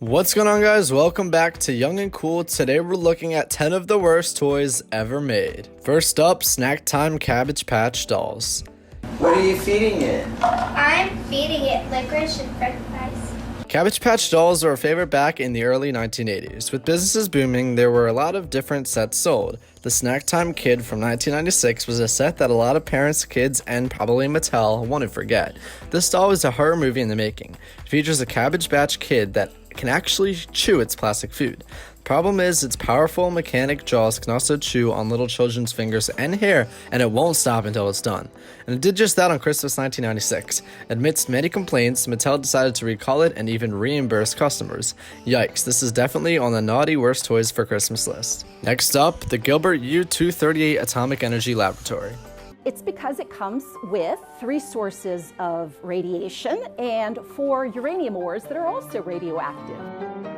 What's going on, guys? Welcome back to Young and Cool. Today we're looking at 10 of the worst toys ever made. First up, SNACKTIME Cabbage Patch Dolls. What are you feeding it? I'm feeding it licorice and french fries. Cabbage Patch Dolls were a favorite back in the early 1980s. With businesses booming, there were a lot of different sets sold. The SNACKTIME Kid from 1996 was a set that a lot of parents, kids, and probably Mattel won't forget. This doll is a horror movie in the making. It features a Cabbage Patch Kid that can actually chew its plastic food. The problem is its powerful mechanic jaws can also chew on little children's fingers and hair, and it won't stop until it's done. And it did just that on Christmas 1996. Amidst many complaints, Mattel decided to recall it and even reimburse customers. Yikes, this is definitely on the naughty worst toys for Christmas list. Next up, the Gilbert U-238 Atomic Energy Laboratory. It's because it comes with 3 sources of radiation and 4 uranium ores that are also radioactive.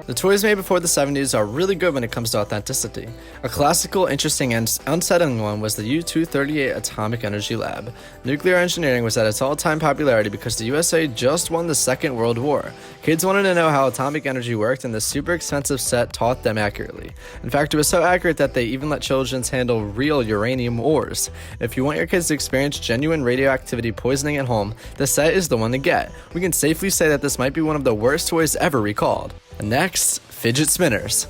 The toys made before the 70s are really good when it comes to authenticity. A classical, interesting, and unsettling one was the U-238 Atomic Energy Lab. Nuclear engineering was at its all-time popularity because the USA just won the Second World War. Kids wanted to know how atomic energy worked, and the super expensive set taught them accurately. In fact, it was so accurate that they even let children handle real uranium ores. If you want your kids to experience genuine radioactivity poisoning at home, the set is the one to get. We can safely say that this might be one of the worst toys ever recalled. And next, fidget spinners.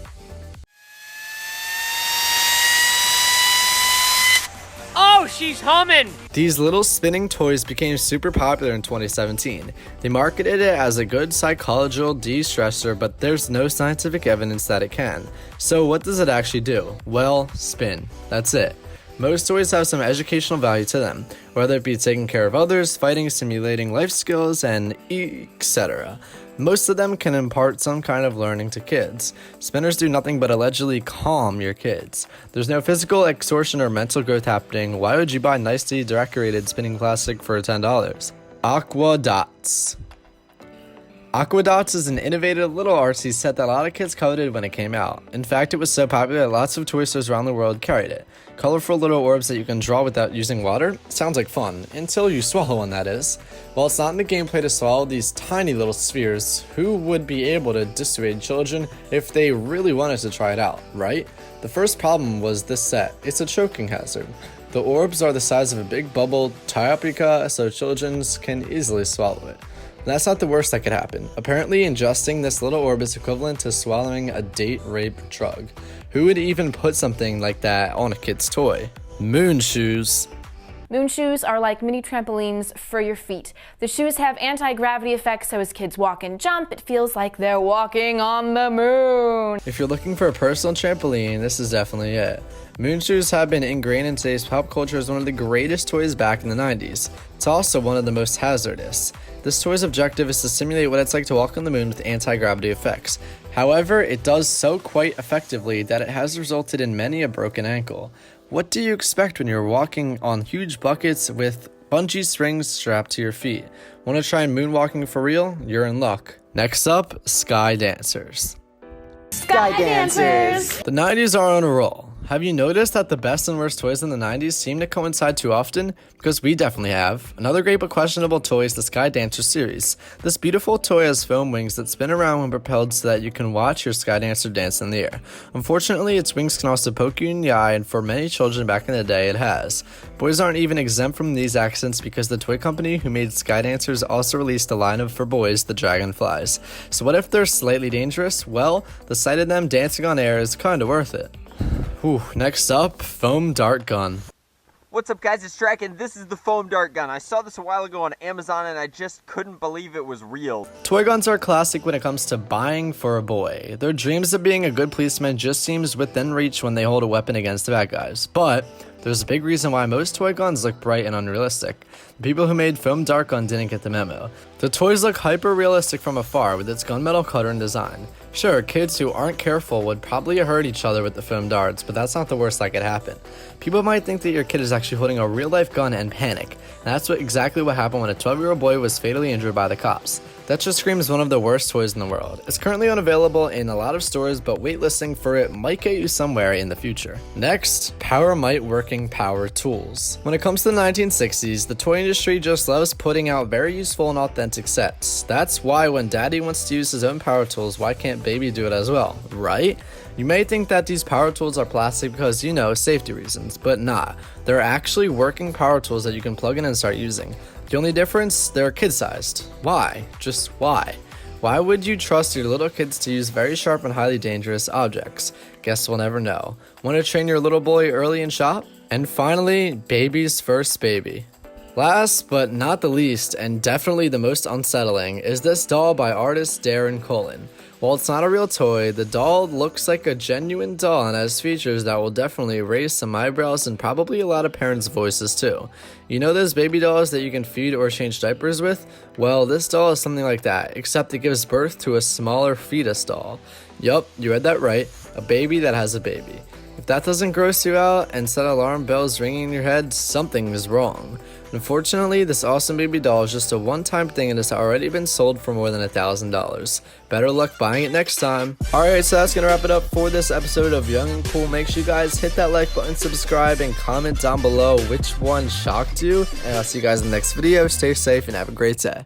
Oh, she's humming! These little spinning toys became super popular in 2017. They marketed it as a good psychological de-stressor, but there's no scientific evidence that it can. So what does it actually do? Well, spin. That's it. Most toys have some educational value to them, whether it be taking care of others, fighting, simulating life skills, and etc. Most of them can impart some kind of learning to kids. Spinners do nothing but allegedly calm your kids. There's no physical extortion or mental growth happening. Why would you buy nicely decorated spinning plastic for $10? AQUA Dots. AQUA Dots is an innovative little artsy set that a lot of kids coveted when it came out. In fact, it was so popular that lots of toy stores around the world carried it. Colorful little orbs that you can draw without using water? Sounds like fun, until you swallow one, that is. While it's not in the gameplay to swallow these tiny little spheres, who would be able to dissuade children if they really wanted to try it out, right? The first problem was this set. It's a choking hazard. The orbs are the size of a big bubble tapioca, so children can easily swallow it. That's not the worst that could happen. Apparently, ingesting this little orb is equivalent to swallowing a date rape drug. Who would even put something like that on a kid's toy? Moon shoes. Moon shoes are like mini trampolines for your feet. The shoes have anti-gravity effects, so as kids walk and jump, it feels like they're walking on the moon. If you're looking for a personal trampoline, this is definitely it. Moon shoes have been ingrained in today's pop culture as one of the greatest toys back in the 90s. It's also one of the most hazardous. This toy's objective is to simulate what it's like to walk on the moon with anti-gravity effects. However, it does so quite effectively that it has resulted in many a broken ankle. What do you expect when you're walking on huge buckets with bungee strings strapped to your feet? Want to try moonwalking for real? You're in luck. Next up, Sky Dancers. Sky Dancers! The 90s are on a roll. Have you noticed that the best and worst toys in the 90s seem to coincide too often? Because we definitely have. Another great but questionable toy is the Sky Dancer series. This beautiful toy has foam wings that spin around when propelled so that you can watch your Sky Dancer dance in the air. Unfortunately, its wings can also poke you in the eye, and for many children back in the day, it has. Boys aren't even exempt from these accidents because the toy company who made Sky Dancers also released a line of for boys, the Dragonflies. So what if they're slightly dangerous? Well, the sight of them dancing on air is kinda worth it. Whew, next up, foam dart gun. What's up, guys? It's Draken. This is the foam dart gun. I saw this a while ago on Amazon and I just couldn't believe it was real. Toy guns are a classic when it comes to buying for a boy. Their dreams of being a good policeman just seems within reach when they hold a weapon against the bad guys. But there's a big reason why most toy guns look bright and unrealistic. The people who made foam dart gun didn't get the memo. The toys look hyper-realistic from afar with its gunmetal cutter and design. Sure, kids who aren't careful would probably hurt each other with the foam darts, but that's not the worst that could happen. People might think that your kid is actually holding a real-life gun and panic, and that's exactly what happened when a 12-year-old boy was fatally injured by the cops. That just screams one of the worst toys in the world. It's currently unavailable in a lot of stores, but waitlisting for it might get you somewhere in the future. Next, Power Mite working power tools. When it comes to the 1960s, the toy industry just loves putting out very useful and authentic sets. That's why when Daddy wants to use his own power tools, why can't Baby do it as well, right? You may think that these power tools are plastic because, you know, safety reasons, but nah. They're actually working power tools that you can plug in and start using. The only difference, they're kid-sized. Why? Just why? Why would you trust your little kids to use very sharp and highly dangerous objects? Guess we'll never know. Want to train your little boy early in shop? And finally, Baby's first baby. Last but not the least, and definitely the most unsettling, is this doll by artist Darren Cullen. While it's not a real toy, the doll looks like a genuine doll and has features that will definitely raise some eyebrows and probably a lot of parents' voices too. You know those baby dolls that you can feed or change diapers with? Well, this doll is something like that, except it gives birth to a smaller fetus doll. Yup, you read that right, a baby that has a baby. If that doesn't gross you out and set alarm bells ringing in your head, something is wrong. Unfortunately, this awesome baby doll is just a one-time thing and has already been sold for more than $1,000. Better luck buying it next time. Alright, so that's gonna wrap it up for this episode of Young and Cool. Make sure you guys hit that like button, subscribe, and comment down below which one shocked you. And I'll see you guys in the next video. Stay safe and have a great day.